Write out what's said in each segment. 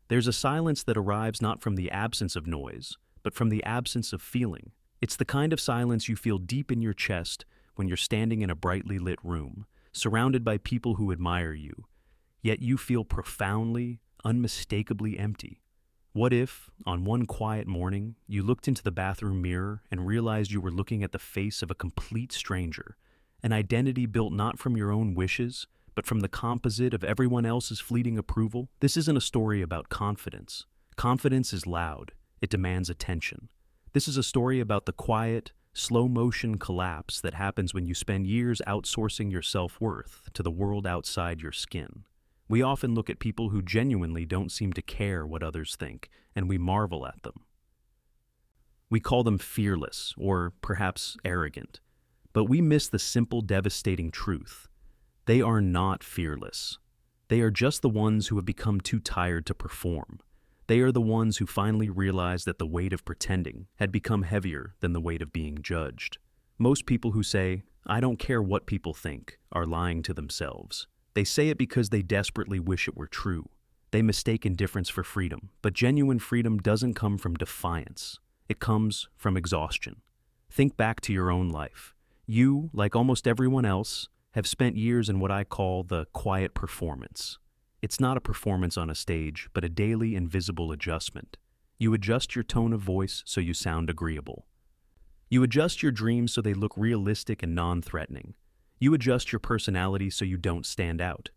There's a silence that arrives not from the absence of noise, but from the absence of feeling. It's the kind of silence you feel deep in your chest when you're standing in a brightly lit room, surrounded by people who admire you, yet you feel profoundly, unmistakably empty. What if, on one quiet morning, you looked into the bathroom mirror and realized you were looking at the face of a complete stranger, an identity built not from your own wishes, but from the composite of everyone else's fleeting approval? This isn't a story about confidence. Confidence is loud. It demands attention. This is a story about the quiet, slow-motion collapse that happens when you spend years outsourcing your self-worth to the world outside your skin. We often look at people who genuinely don't seem to care what others think, and we marvel at them. We call them fearless, or perhaps arrogant. But we miss the simple, devastating truth. They are not fearless. They are just the ones who have become too tired to perform. They are the ones who finally realized that the weight of pretending had become heavier than the weight of being judged. Most people who say, "I don't care what people think," are lying to themselves. They say it because they desperately wish it were true. They mistake indifference for freedom, but genuine freedom doesn't come from defiance. It comes from exhaustion. Think back to your own life. You, like almost everyone else, have spent years in what I call the quiet performance. It's not a performance on a stage, but a daily invisible adjustment. You adjust your tone of voice so you sound agreeable. You adjust your dreams so they look realistic and non-threatening. You adjust your personality so you don't stand out,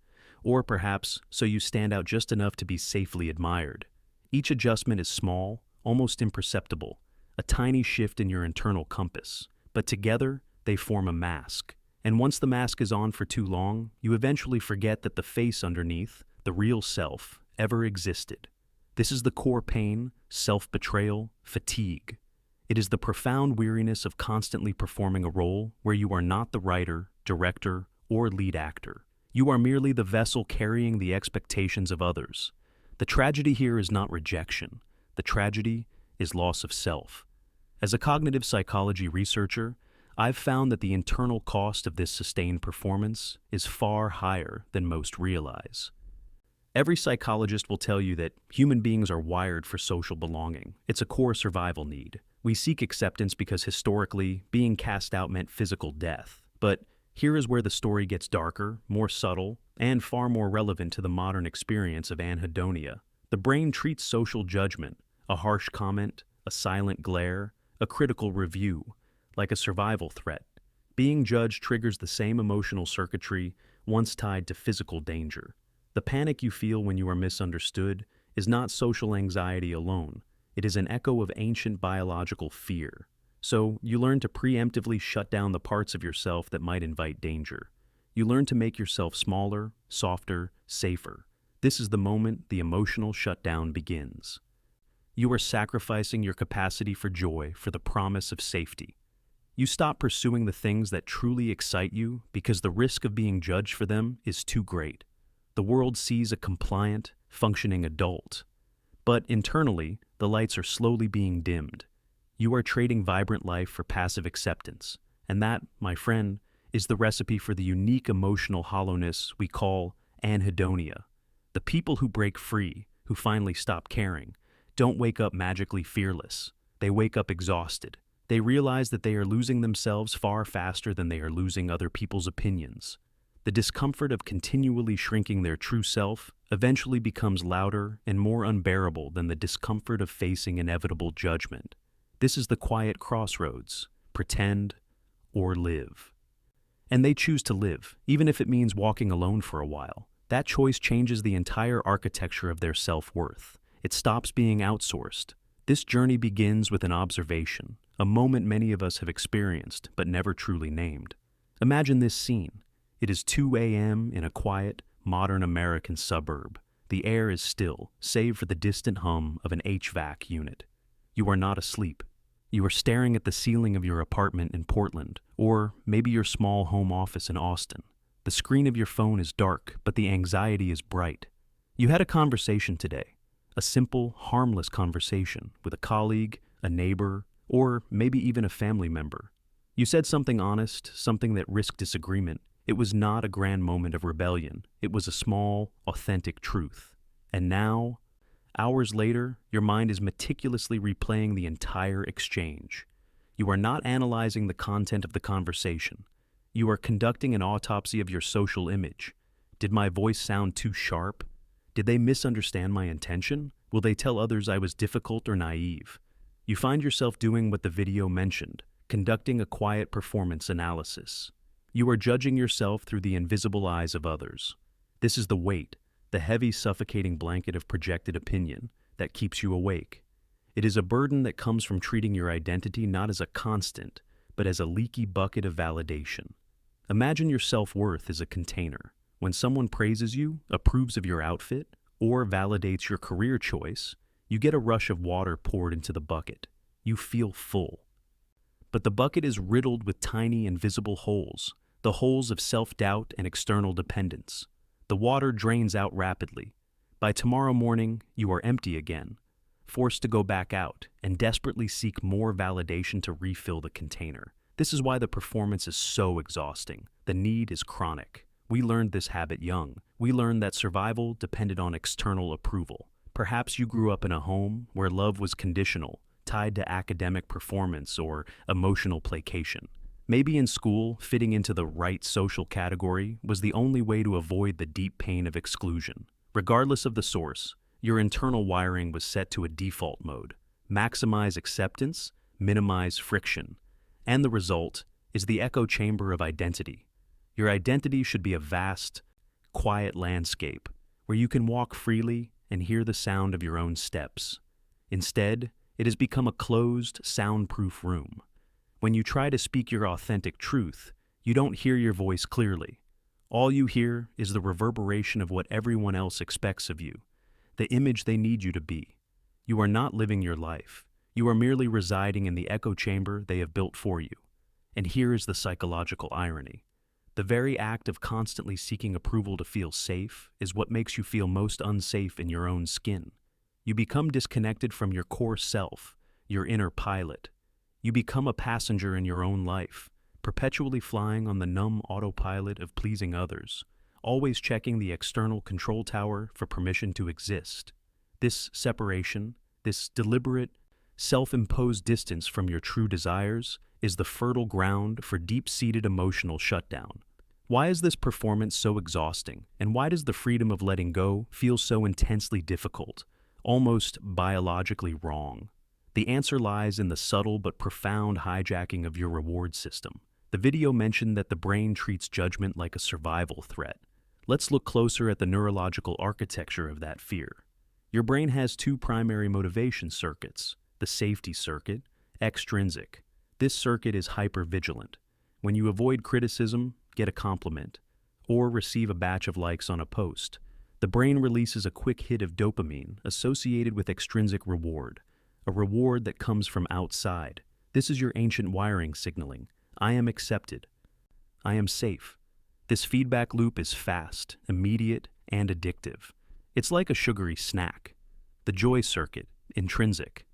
or perhaps so you stand out just enough to be safely admired. Each adjustment is small, almost imperceptible, a tiny shift in your internal compass, but together they form a mask. And once the mask is on for too long, you eventually forget that the face underneath, the real self, ever existed. This is the core pain, self-betrayal, fatigue. It is the profound weariness of constantly performing a role where you are not the writer, director, or lead actor. You are merely the vessel carrying the expectations of others. The tragedy here is not rejection. The tragedy is loss of self. As a cognitive psychology researcher, I've found that the internal cost of this sustained performance is far higher than most realize. Every psychologist will tell you that human beings are wired for social belonging. It's a core survival need. We seek acceptance because historically, being cast out meant physical death. But here is where the story gets darker, more subtle, and far more relevant to the modern experience of anhedonia. The brain treats social judgment, a harsh comment, a silent glare, a critical review, like a survival threat. Being judged triggers the same emotional circuitry once tied to physical danger. The panic you feel when you are misunderstood is not social anxiety alone. It is an echo of ancient biological fear. So you learn to preemptively shut down the parts of yourself that might invite danger. You learn to make yourself smaller, softer, safer. This is the moment the emotional shutdown begins. You are sacrificing your capacity for joy for the promise of safety. You stop pursuing the things that truly excite you because the risk of being judged for them is too great. The world sees a compliant, functioning adult. But internally, the lights are slowly being dimmed. You are trading vibrant life for passive acceptance. And that, my friend, is the recipe for the unique emotional hollowness we call anhedonia. The people who break free, who finally stop caring, don't wake up magically fearless. They wake up exhausted. They realize that they are losing themselves far faster than they are losing other people's opinions. The discomfort of continually shrinking their true self eventually becomes louder and more unbearable than the discomfort of facing inevitable judgment. This is the quiet crossroads: pretend or live. And they choose to live, even if it means walking alone for a while. That choice changes the entire architecture of their self-worth. It stops being outsourced. This journey begins with an observation, a moment many of us have experienced but never truly named. Imagine this scene. It is 2 a.m. in a quiet, modern American suburb. The air is still, save for the distant hum of an HVAC unit. You are not asleep. You are staring at the ceiling of your apartment in Portland, or maybe your small home office in Austin. The screen of your phone is dark, but the anxiety is bright. You had a conversation today, a simple, harmless conversation with a colleague, a neighbor, or maybe even a family member. You said something honest, something that risked disagreement. It was not a grand moment of rebellion. It was a small, authentic truth. And now, Hours later, your mind is meticulously replaying the entire exchange. You are not analyzing the content of the conversation. You are conducting an autopsy of your social image. Did my voice sound too sharp? Did they misunderstand my intention? Will they tell others I was difficult or naive? You find yourself doing what the video mentioned, conducting a quiet performance analysis. You are judging yourself through the invisible eyes of others. This is the weight, the heavy, suffocating blanket of projected opinion that keeps you awake. It is a burden that comes from treating your identity not as a constant, but as a leaky bucket of validation. Imagine your self-worth as a container. When someone praises you, approves of your outfit, or validates your career choice, you get a rush of water poured into the bucket. You feel full. But the bucket is riddled with tiny, invisible holes, the holes of self-doubt and external dependence. The water drains out rapidly. By tomorrow morning, you are empty again, forced to go back out and desperately seek more validation to refill the container. This is why the performance is so exhausting. The need is chronic. We learned this habit young. We learned that survival depended on external approval. Perhaps you grew up in a home where love was conditional, tied to academic performance or emotional placation. Maybe in school, fitting into the right social category was the only way to avoid the deep pain of exclusion. Regardless of the source, your internal wiring was set to a default mode. Maximize acceptance, minimize friction. And the result is the echo chamber of identity. Your identity should be a vast, quiet landscape where you can walk freely and hear the sound of your own steps. Instead, it has become a closed, soundproof room. When you try to speak your authentic truth, you don't hear your voice clearly. All you hear is the reverberation of what everyone else expects of you, the image they need you to be. You are not living your life. You are merely residing in the echo chamber they have built for you. And here is the psychological irony. The very act of constantly seeking approval to feel safe is what makes you feel most unsafe in your own skin. You become disconnected from your core self, your inner pilot. You become a passenger in your own life, perpetually flying on the numb autopilot of pleasing others, always checking the external control tower for permission to exist. This separation, this deliberate, self-imposed distance from your true desires is the fertile ground for deep-seated emotional shutdown. Why is this performance so exhausting, and why does the freedom of letting go feel so intensely difficult, almost biologically wrong? The answer lies in the subtle but profound hijacking of your reward system. The video mentioned that the brain treats judgment like a survival threat. Let's look closer at the neurological architecture of that fear. Your brain has two primary motivation circuits: the safety circuit, extrinsic. This circuit is hypervigilant. When you avoid criticism, get a compliment, or receive a batch of likes on a post, the brain releases a quick hit of dopamine associated with extrinsic reward, a reward that comes from outside. This is your ancient wiring signaling. I am accepted. I am safe. This feedback loop is fast, immediate, and addictive. It's like a sugary snack. The joy circuit, intrinsic.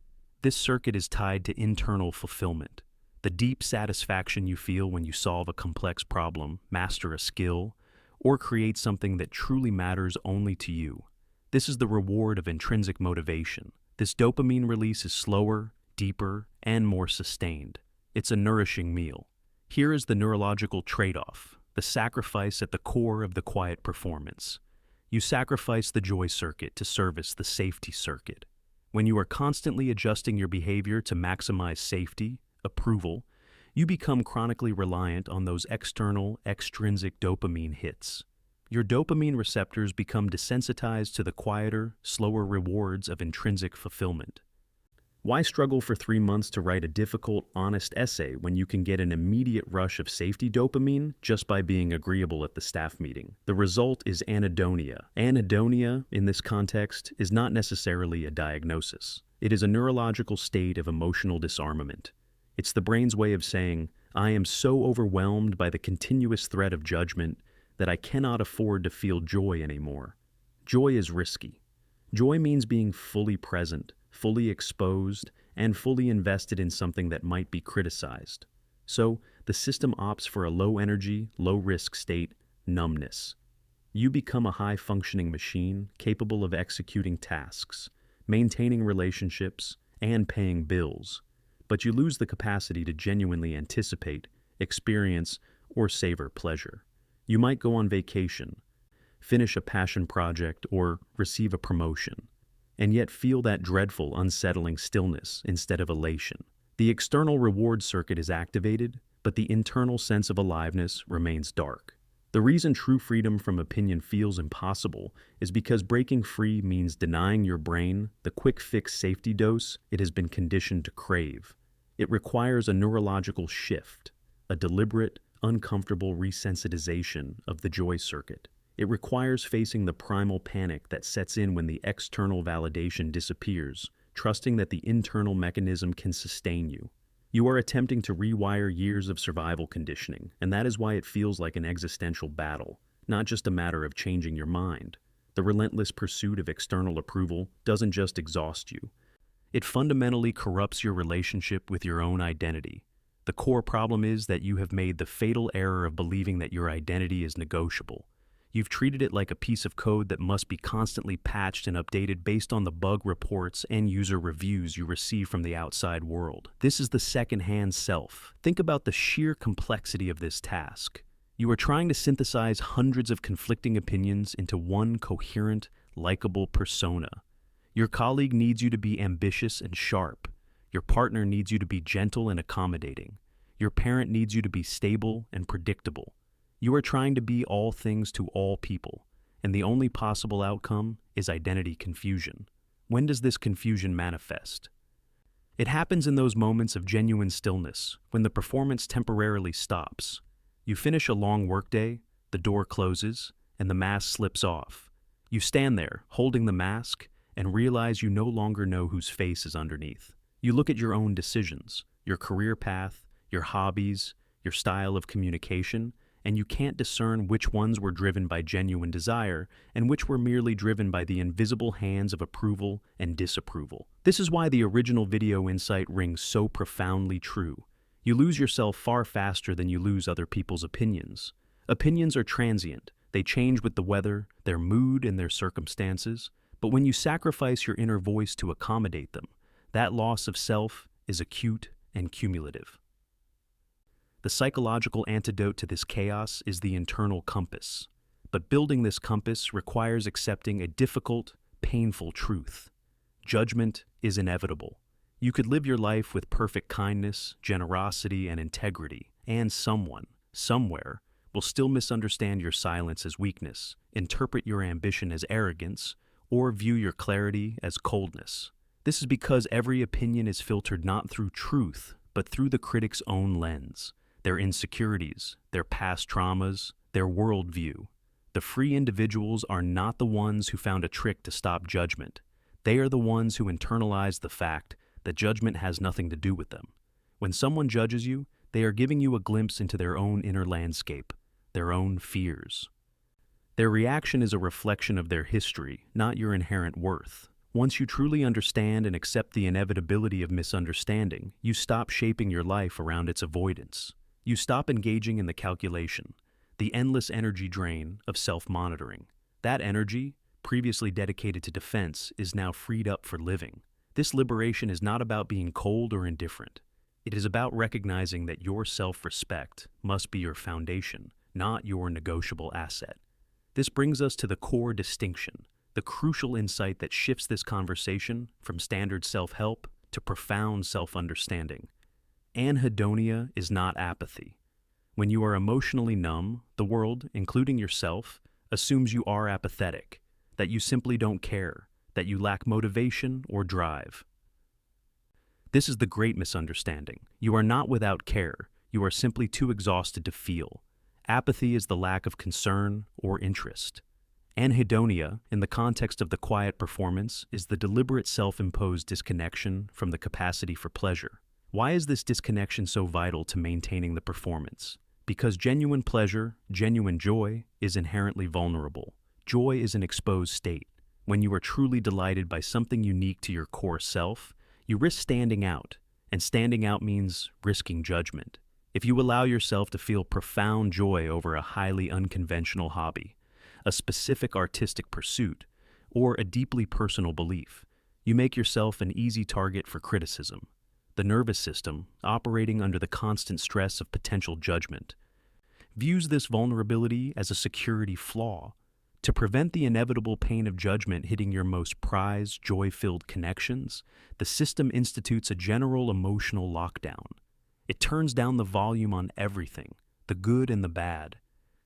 This circuit is tied to internal fulfillment. The deep satisfaction you feel when you solve a complex problem, master a skill, or create something that truly matters only to you. This is the reward of intrinsic motivation. This dopamine release is slower, deeper, and more sustained. It's a nourishing meal. Here is the neurological trade-off, the sacrifice at the core of the quiet performance. You sacrifice the joy circuit to service the safety circuit. When you are constantly adjusting your behavior to maximize safety, approval, you become chronically reliant on those external, extrinsic dopamine hits. Your dopamine receptors become desensitized to the quieter, slower rewards of intrinsic fulfillment. Why struggle for 3 months to write a difficult, honest essay when you can get an immediate rush of safety dopamine just by being agreeable at the staff meeting? The result is anhedonia. Anhedonia, in this context, is not necessarily a diagnosis. It is a neurological state of emotional disarmament. It's the brain's way of saying, I am so overwhelmed by the continuous threat of judgment that I cannot afford to feel joy anymore. Joy is risky. Joy means being fully present, fully exposed, and fully invested in something that might be criticized. So, the system opts for a low-energy, low-risk state, numbness. You become a high-functioning machine capable of executing tasks, maintaining relationships, and paying bills. But you lose the capacity to genuinely anticipate, experience, or savor pleasure. You might go on vacation, finish a passion project, or receive a promotion, and yet feel that dreadful, unsettling stillness instead of elation. The external reward circuit is activated, but the internal sense of aliveness remains dark. The reason true freedom from opinion feels impossible is because breaking free means denying your brain the quick fix safety dose it has been conditioned to crave. It requires a neurological shift, a deliberate, uncomfortable resensitization of the joy circuit. It requires facing the primal panic that sets in when the external validation disappears, trusting that the internal mechanism can sustain you. You are attempting to rewire years of survival conditioning, and that is why it feels like an existential battle, not just a matter of changing your mind. The relentless pursuit of external approval doesn't just exhaust you. It fundamentally corrupts your relationship with your own identity. The core problem is that you have made the fatal error of believing that your identity is negotiable. You've treated it like a piece of code that must be constantly patched and updated based on the bug reports and user reviews you receive from the outside world. This is the second-hand self. Think about the sheer complexity of this task. You are trying to synthesize hundreds of conflicting opinions into one coherent, likable persona. Your colleague needs you to be ambitious and sharp. Your partner needs you to be gentle and accommodating. Your parent needs you to be stable and predictable. You are trying to be all things to all people, and the only possible outcome is identity confusion. When does this confusion manifest? It happens in those moments of genuine stillness, when the performance temporarily stops. You finish a long workday, the door closes, and the mask slips off. You stand there, holding the mask, and realize you no longer know whose face is underneath. You look at your own decisions, your career path, your hobbies, your style of communication, and you can't discern which ones were driven by genuine desire and which were merely driven by the invisible hands of approval and disapproval. This is why the original video insight rings so profoundly true. You lose yourself far faster than you lose other people's opinions. Opinions are transient. They change with the weather, their mood, and their circumstances. But when you sacrifice your inner voice to accommodate them, that loss of self is acute and cumulative. The psychological antidote to this chaos is the internal compass. But building this compass requires accepting a difficult, painful truth. Judgment is inevitable. You could live your life with perfect kindness, generosity, and integrity, and someone, somewhere, will still misunderstand your silence as weakness, interpret your ambition as arrogance, or view your clarity as coldness. This is because every opinion is filtered not through truth, but through the critic's own lens. Their insecurities, their past traumas, their worldview. The free individuals are not the ones who found a trick to stop judgment. They are the ones who internalize the fact that judgment has nothing to do with them. When someone judges you, they are giving you a glimpse into their own inner landscape, their own fears. Their reaction is a reflection of their history, not your inherent worth. Once you truly understand and accept the inevitability of misunderstanding, you stop shaping your life around its avoidance. You stop engaging in the calculation, the endless energy drain of self-monitoring. That energy, previously dedicated to defense, is now freed up for living. This liberation is not about being cold or indifferent. It is about recognizing that your self-respect must be your foundation, not your negotiable asset. This brings us to the core distinction, the crucial insight that shifts this conversation from standard self-help to profound self-understanding. Anhedonia is not apathy. When you are emotionally numb, the world, including yourself, assumes you are apathetic, that you simply don't care, that you lack motivation or drive. This is the great misunderstanding. You are not without care, you are simply too exhausted to feel. Apathy is the lack of concern or interest. Anhedonia, in the context of the quiet performance, is the deliberate self-imposed disconnection from the capacity for pleasure. Why is this disconnection so vital to maintaining the performance? Because genuine pleasure, genuine joy, is inherently vulnerable. Joy is an exposed state. When you are truly delighted by something unique to your core self, you risk standing out, and standing out means risking judgment. If you allow yourself to feel profound joy over a highly unconventional hobby, a specific artistic pursuit, or a deeply personal belief, You make yourself an easy target for criticism. The nervous system, operating under the constant stress of potential judgment, views this vulnerability as a security flaw. To prevent the inevitable pain of judgment hitting your most prized, joy-filled connections, the system institutes a general emotional lockdown. It turns down the volume on everything, the good and the bad.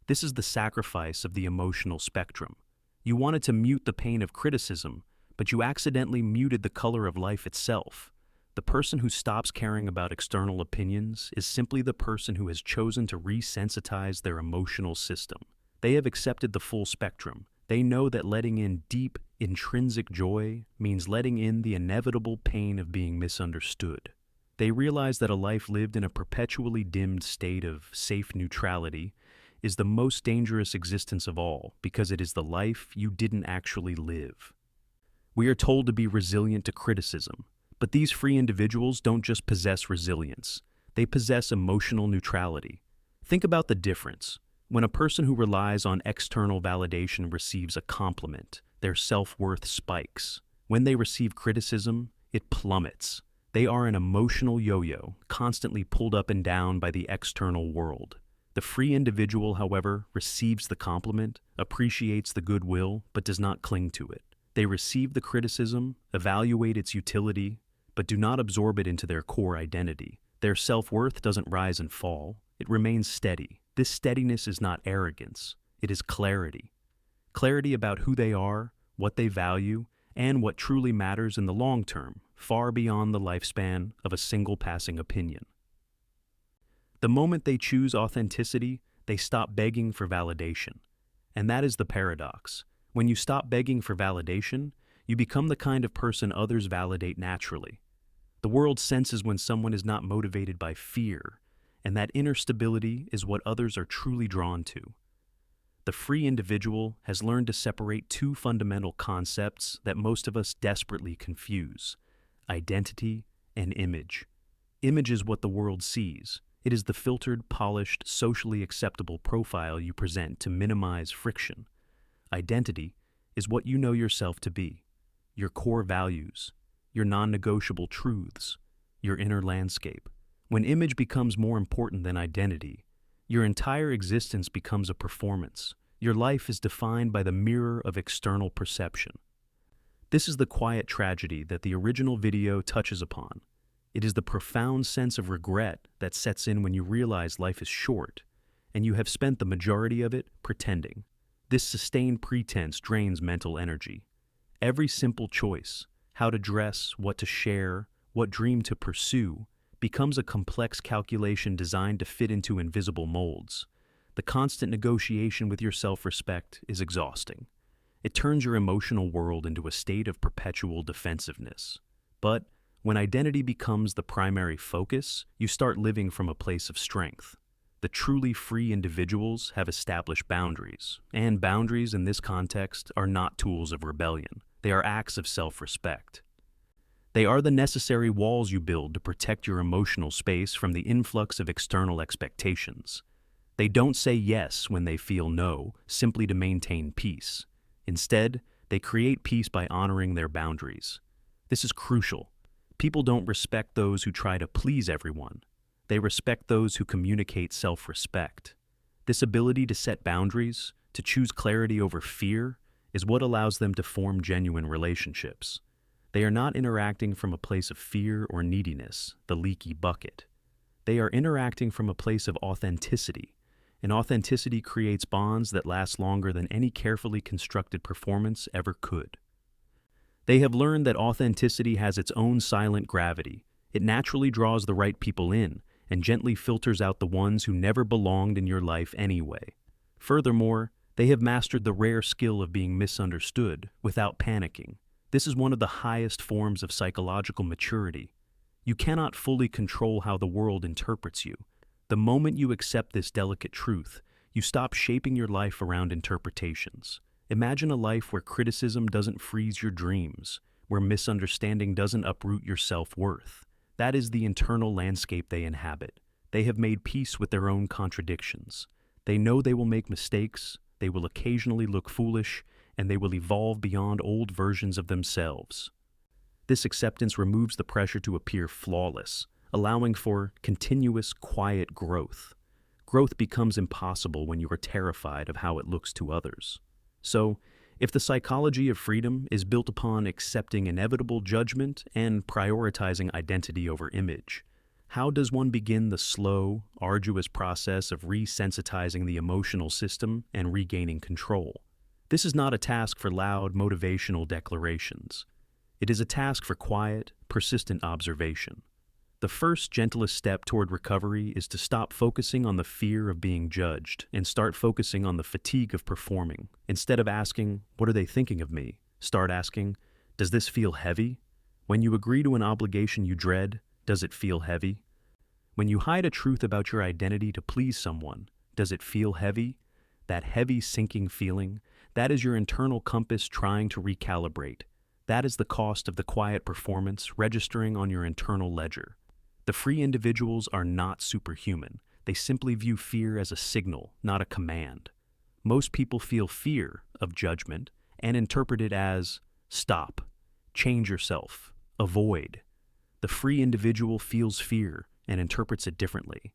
This is the sacrifice of the emotional spectrum. You wanted to mute the pain of criticism, but you accidentally muted the color of life itself. The person who stops caring about external opinions is simply the person who has chosen to resensitize their emotional system. They have accepted the full spectrum. They know that letting in deep, intrinsic joy means letting in the inevitable pain of being misunderstood. They realize that a life lived in a perpetually dimmed state of safe neutrality is the most dangerous existence of all, because it is the life you didn't actually live. We are told to be resilient to criticism, but these free individuals don't just possess resilience. They possess emotional neutrality. Think about the difference. When a person who relies on external validation receives a compliment, their self-worth spikes. When they receive criticism, it plummets. They are an emotional yo-yo, constantly pulled up and down by the external world. The free individual, however, receives the compliment, appreciates the goodwill, but does not cling to it. They receive the criticism, evaluate its utility, but do not absorb it into their core identity. Their self-worth doesn't rise and fall. It remains steady. This steadiness is not arrogance. It is clarity. Clarity about who they are, what they value, and what truly matters in the long term, far beyond the lifespan of a single passing opinion. The moment they choose authenticity, they stop begging for validation. And that is the paradox. When you stop begging for validation, you become the kind of person others validate naturally. The world senses when someone is not motivated by fear, and that inner stability is what others are truly drawn to. The free individual has learned to separate two fundamental concepts that most of us desperately confuse: identity and image. Image is what the world sees. It is the filtered, polished, socially acceptable profile you present to minimize friction. Identity is what you know yourself to be, your core values, your non-negotiable truths, your inner landscape. When image becomes more important than identity, your entire existence becomes a performance. Your life is defined by the mirror of external perception. This is the quiet tragedy that the original video touches upon. It is the profound sense of regret that sets in when you realize life is short, and you have spent the majority of it pretending. This sustained pretense drains mental energy. Every simple choice, how to dress, what to share, what dream to pursue, becomes a complex calculation designed to fit into invisible molds. The constant negotiation with your self-respect is exhausting. It turns your emotional world into a state of perpetual defensiveness. But when identity becomes the primary focus, you start living from a place of strength. The truly free individuals have established boundaries, and boundaries in this context are not tools of rebellion. They are acts of self-respect. They are the necessary walls you build to protect your emotional space from the influx of external expectations. They don't say yes when they feel no, simply to maintain peace. Instead, they create peace by honoring their boundaries. This is crucial. People don't respect those who try to please everyone. They respect those who communicate self-respect. This ability to set boundaries, to choose clarity over fear, is what allows them to form genuine relationships. They are not interacting from a place of fear or neediness, the leaky bucket. They are interacting from a place of authenticity, and authenticity creates bonds that last longer than any carefully constructed performance ever could. They have learned that authenticity has its own silent gravity. It naturally draws the right people in and gently filters out the ones who never belonged in your life anyway. Furthermore, they have mastered the rare skill of being misunderstood without panicking. This is one of the highest forms of psychological maturity. You cannot fully control how the world interprets you. The moment you accept this delicate truth, you stop shaping your life around interpretations. Imagine a life where criticism doesn't freeze your dreams, where misunderstanding doesn't uproot your self-worth. That is the internal landscape they inhabit. They have made peace with their own contradictions. They know they will make mistakes, they will occasionally look foolish, and they will evolve beyond old versions of themselves. This acceptance removes the pressure to appear flawless, allowing for continuous, quiet growth. Growth becomes impossible when you are terrified of how it looks to others. So, if the psychology of freedom is built upon accepting inevitable judgment and prioritizing identity over image, how does one begin the slow, arduous process of resensitizing the emotional system and regaining control? This is not a task for loud, motivational declarations. It is a task for quiet, persistent observation. The first, gentlest step toward recovery is to stop focusing on the fear of being judged and start focusing on the fatigue of performing. Instead of asking, "What are they thinking of me?" start asking, "Does this feel heavy?" When you agree to an obligation you dread, does it feel heavy? When you hide a truth about your identity to please someone, does it feel heavy? That heavy, sinking feeling, that is your internal compass trying to recalibrate. That is the cost of the quiet performance registering on your internal ledger. The free individuals are not superhuman. They simply view fear as a signal, not a command. Most people feel fear of judgment and interpret it as stop, change yourself, avoid. The free individual feels fear and interprets it differently.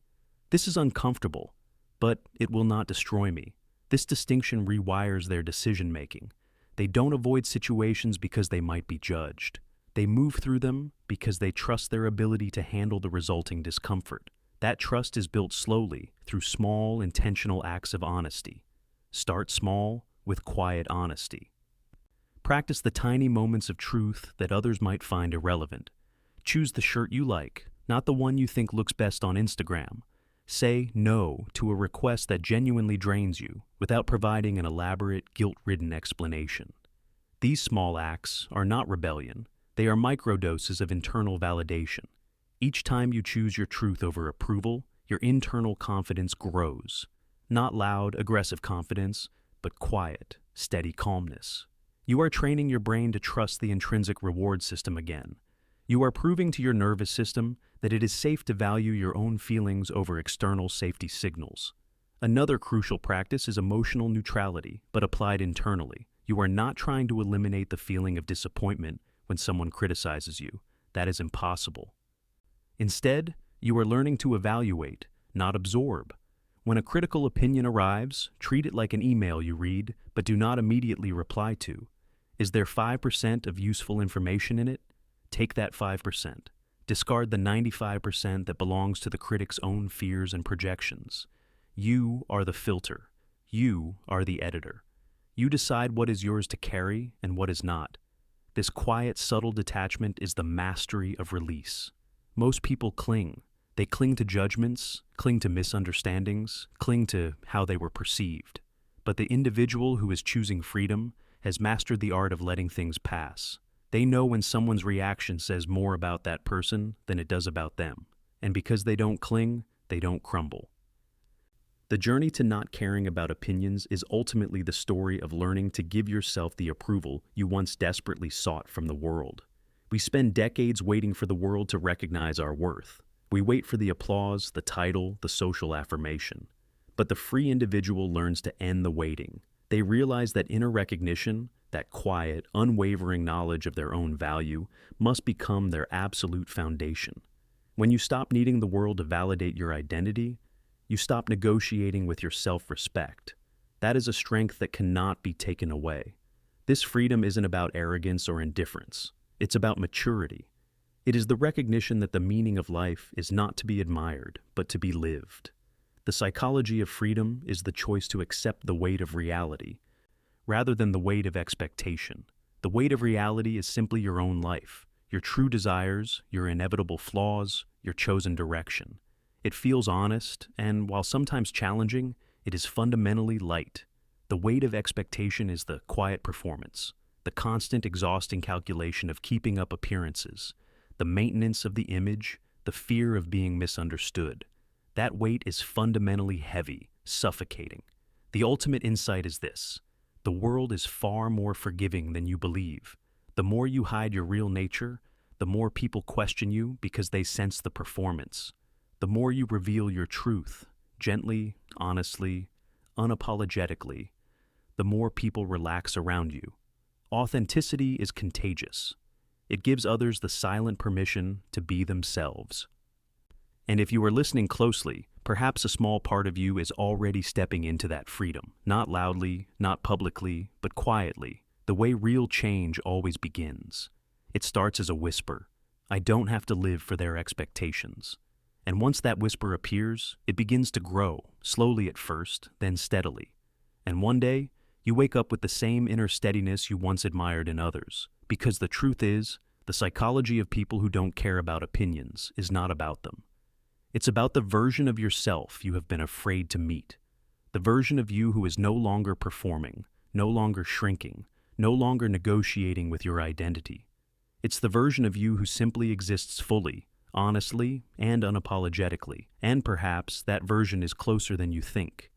This is uncomfortable, but it will not destroy me. This distinction rewires their decision-making. They don't avoid situations because they might be judged. They move through them because they trust their ability to handle the resulting discomfort. That trust is built slowly through small, intentional acts of honesty. Start small with quiet honesty. Practice the tiny moments of truth that others might find irrelevant. Choose the shirt you like, not the one you think looks best on Instagram. Say no to a request that genuinely drains you without providing an elaborate, guilt-ridden explanation. These small acts are not rebellion. They are microdoses of internal validation. Each time you choose your truth over approval, your internal confidence grows. Not loud, aggressive confidence, but quiet, steady calmness. You are training your brain to trust the intrinsic reward system again. You are proving to your nervous system that it is safe to value your own feelings over external safety signals. Another crucial practice is emotional neutrality, but applied internally. You are not trying to eliminate the feeling of disappointment when someone criticizes you. That is impossible. Instead, you are learning to evaluate, not absorb. When a critical opinion arrives, treat it like an email you read, but do not immediately reply to. Is there 5% of useful information in it? Take that 5%. Discard the 95% that belongs to the critic's own fears and projections. You are the filter. You are the editor. You decide what is yours to carry and what is not. This quiet, subtle detachment is the mastery of release. Most people cling. They cling to judgments, cling to misunderstandings, cling to how they were perceived. But the individual who is choosing freedom has mastered the art of letting things pass. They know when someone's reaction says more about that person than it does about them. And because they don't cling, they don't crumble. The journey to not caring about opinions is ultimately the story of learning to give yourself the approval you once desperately sought from the world. We spend decades waiting for the world to recognize our worth. We wait for the applause, the title, the social affirmation. But the free individual learns to end the waiting. They realize that inner recognition, that quiet, unwavering knowledge of their own value, must become their absolute foundation. When you stop needing the world to validate your identity, you stop negotiating with your self-respect. That is a strength that cannot be taken away. This freedom isn't about arrogance or indifference. It's about maturity. It is the recognition that the meaning of life is not to be admired, but to be lived. The psychology of freedom is the choice to accept the weight of reality, rather than the weight of expectation. The weight of reality is simply your own life, your true desires, your inevitable flaws, your chosen direction. It feels honest, and while sometimes challenging, it is fundamentally light. The weight of expectation is the quiet performance, the constant exhausting calculation of keeping up appearances, the maintenance of the image, the fear of being misunderstood. That weight is fundamentally heavy, suffocating. The ultimate insight is this: the world is far more forgiving than you believe. The more you hide your real nature, the more people question you because they sense the performance. The more you reveal your truth, gently, honestly, unapologetically, the more people relax around you. Authenticity is contagious. It gives others the silent permission to be themselves. And if you are listening closely, perhaps a small part of you is already stepping into that freedom. Not loudly, not publicly, but quietly, the way real change always begins. It starts as a whisper. I don't have to live for their expectations. And once that whisper appears, it begins to grow, slowly at first, then steadily. And one day, you wake up with the same inner steadiness you once admired in others. Because the truth is, the psychology of people who don't care about opinions is not about them. It's about the version of yourself you have been afraid to meet. The version of you who is no longer performing, no longer shrinking, no longer negotiating with your identity. It's the version of you who simply exists fully, honestly, and unapologetically. And perhaps that version is closer than you think.